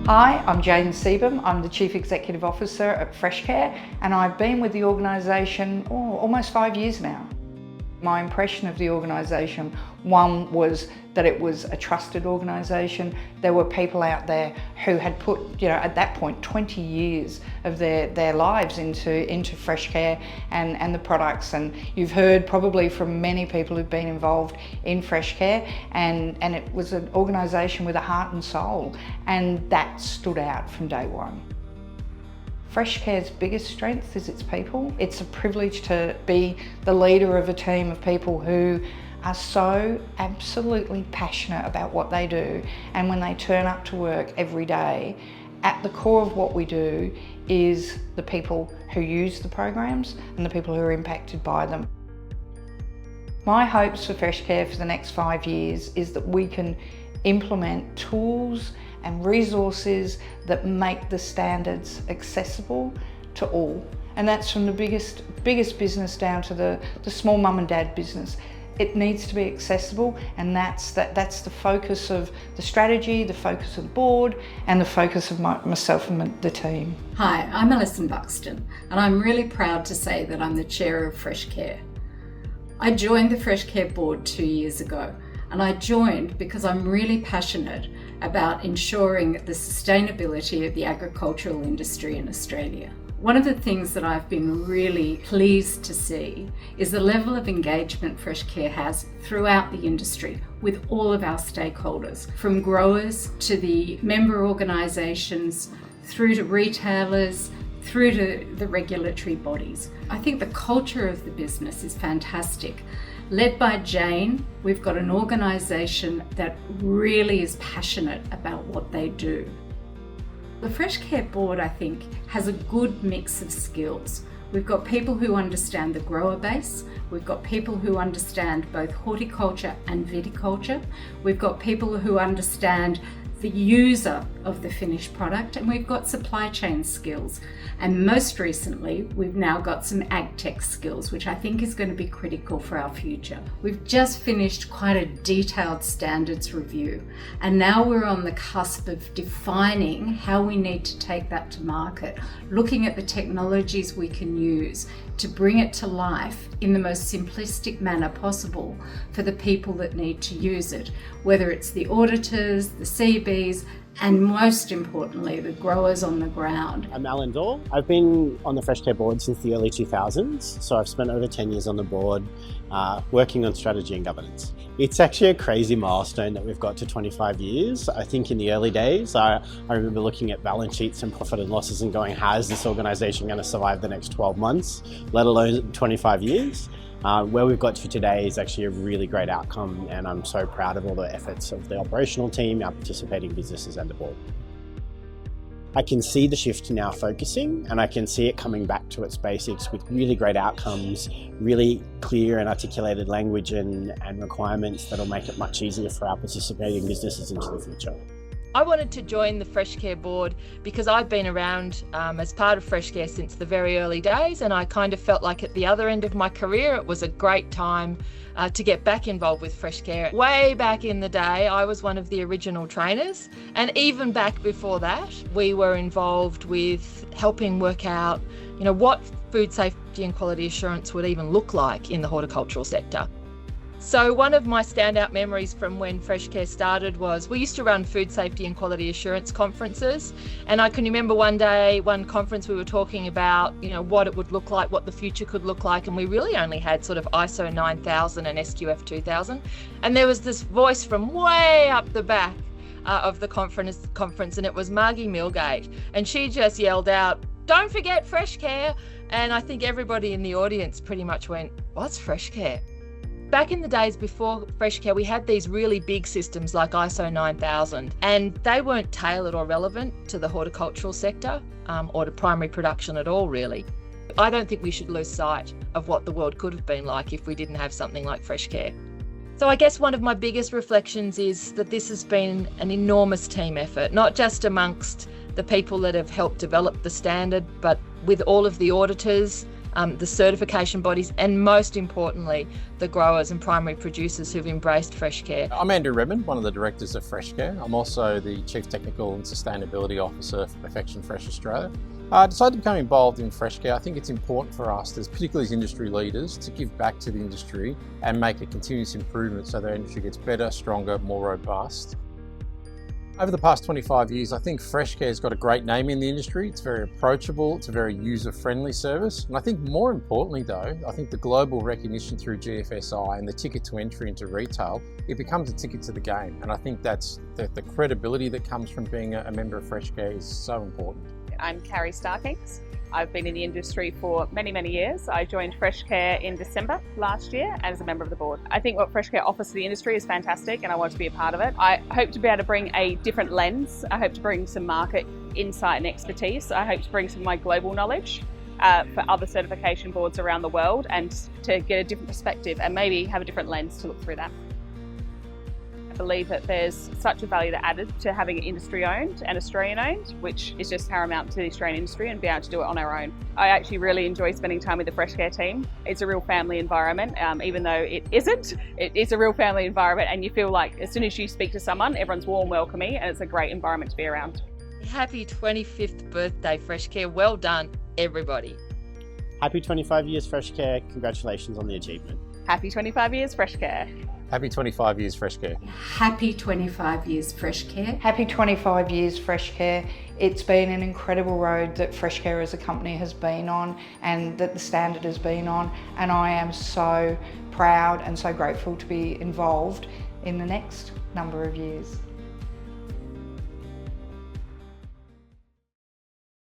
Hi, I'm Jane Seabum. I'm the Chief Executive Officer at Freshcare, and I've been with the organisation almost 5 years now. My impression of the organisation, one was that it was a trusted organisation. There were people out there who had put, at that point, 20 years of their lives into Freshcare and the products. And you've heard probably from many people who've been involved in Freshcare, and it was an organisation with a heart and soul, and that stood out from day one. Freshcare's biggest strength is its people. It's a privilege to be the leader of a team of people who are so absolutely passionate about what they do, and when they turn up to work every day, at the core of what we do is the people who use the programs and the people who are impacted by them. My hopes for Freshcare for the next 5 years is that we can implement tools and resources that make the standards accessible to all. And that's from the biggest business down to the small mum and dad business. It needs to be accessible, and that's the focus of the strategy, the focus of the board, and the focus of myself and the team. Hi, I'm Alison Buxton, and I'm really proud to say that I'm the chair of Freshcare. I joined the Freshcare board 2 years ago, and I joined because I'm really passionate about ensuring the sustainability of the agricultural industry in Australia. One of the things that I've been really pleased to see is the level of engagement Freshcare has throughout the industry with all of our stakeholders, from growers to the member organisations, through to retailers, through to the regulatory bodies. I think the culture of the business is fantastic. Led by Jane, we've got an organisation that really is passionate about what they do. The Freshcare board, I think, has a good mix of skills. We've got people who understand the grower base. We've got people who understand both horticulture and viticulture. We've got people who understand the user of the finished product, and we've got supply chain skills. And most recently, we've now got some ag tech skills, which I think is going to be critical for our future. We've just finished quite a detailed standards review, and now we're on the cusp of defining how we need to take that to market, looking at the technologies we can use to bring it to life in the most simplistic manner possible for the people that need to use it, whether it's the auditors, the CBs, and most importantly, the growers on the ground. I'm Alan Dorr. I've been on the Freshcare board since the early 2000s, so I've spent over 10 years on the board working on strategy and governance. It's actually a crazy milestone that we've got to 25 years. I think in the early days, I remember looking at balance sheets and profit and losses and going, how is this organisation going to survive the next 12 months, let alone 25 years? Where we've got to today is actually a really great outcome, and I'm so proud of all the efforts of the operational team, our participating businesses and the board. I can see the shift now focusing, and I can see it coming back to its basics with really great outcomes, really clear and articulated language and requirements that'll make it much easier for our participating businesses into the future. I wanted to join the Freshcare board because I've been around as part of Freshcare since the very early days, and I kind of felt like at the other end of my career it was a great time to get back involved with Freshcare. Way back in the day, I was one of the original trainers, and even back before that, we were involved with helping work out, what food safety and quality assurance would even look like in the horticultural sector. So one of my standout memories from when Freshcare started was we used to run food safety and quality assurance conferences, and I can remember one conference we were talking about, what it would look like, what the future could look like, and we really only had sort of ISO 9000 and SQF 2000, and there was this voice from way up the back of the conference, and it was Margie Milgate, and she just yelled out, "Don't forget Freshcare," and I think everybody in the audience pretty much went, "What's Freshcare?" Back in the days before Freshcare, we had these really big systems like ISO 9000, and they weren't tailored or relevant to the horticultural sector or to primary production at all, really. I don't think we should lose sight of what the world could have been like if we didn't have something like Freshcare. So I guess one of my biggest reflections is that this has been an enormous team effort, not just amongst the people that have helped develop the standard, but with all of the auditors, the certification bodies, and most importantly, the growers and primary producers who've embraced Freshcare. I'm Andrew Redmond, one of the directors of Freshcare. I'm also the Chief Technical and Sustainability Officer for Perfection Fresh Australia. I decided to become involved in Freshcare. I think it's important for us, particularly as industry leaders, to give back to the industry and make a continuous improvement so the industry gets better, stronger, more robust. Over the past 25 years, I think Freshcare's got a great name in the industry. It's very approachable, it's a very user-friendly service. And I think more importantly though, I think the global recognition through GFSI and the ticket to entry into retail, it becomes a ticket to the game. And I think that's the credibility that comes from being a member of Freshcare is so important. I'm Carrie Starkings. I've been in the industry for many, many years. I joined Freshcare in December last year as a member of the board. I think what Freshcare offers to the industry is fantastic and I want to be a part of it. I hope to be able to bring a different lens. I hope to bring some market insight and expertise. I hope to bring some of my global knowledge for other certification boards around the world and to get a different perspective and maybe have a different lens to look through that. I believe that there's such a value added to having it industry owned and Australian owned, which is just paramount to the Australian industry and be able to do it on our own. I actually really enjoy spending time with the Freshcare team. It's a real family environment, even though it isn't. It is a real family environment and you feel like as soon as you speak to someone, everyone's warm, welcoming, and it's a great environment to be around. Happy 25th birthday, Freshcare. Well done, everybody. Happy 25 years Freshcare, congratulations on the achievement. Happy 25 years, Freshcare. Happy 25 years Freshcare. Happy 25 years Freshcare. Happy 25 years Freshcare. It's been an incredible road that Freshcare as a company has been on and that the standard has been on, and I am so proud and so grateful to be involved in the next number of years.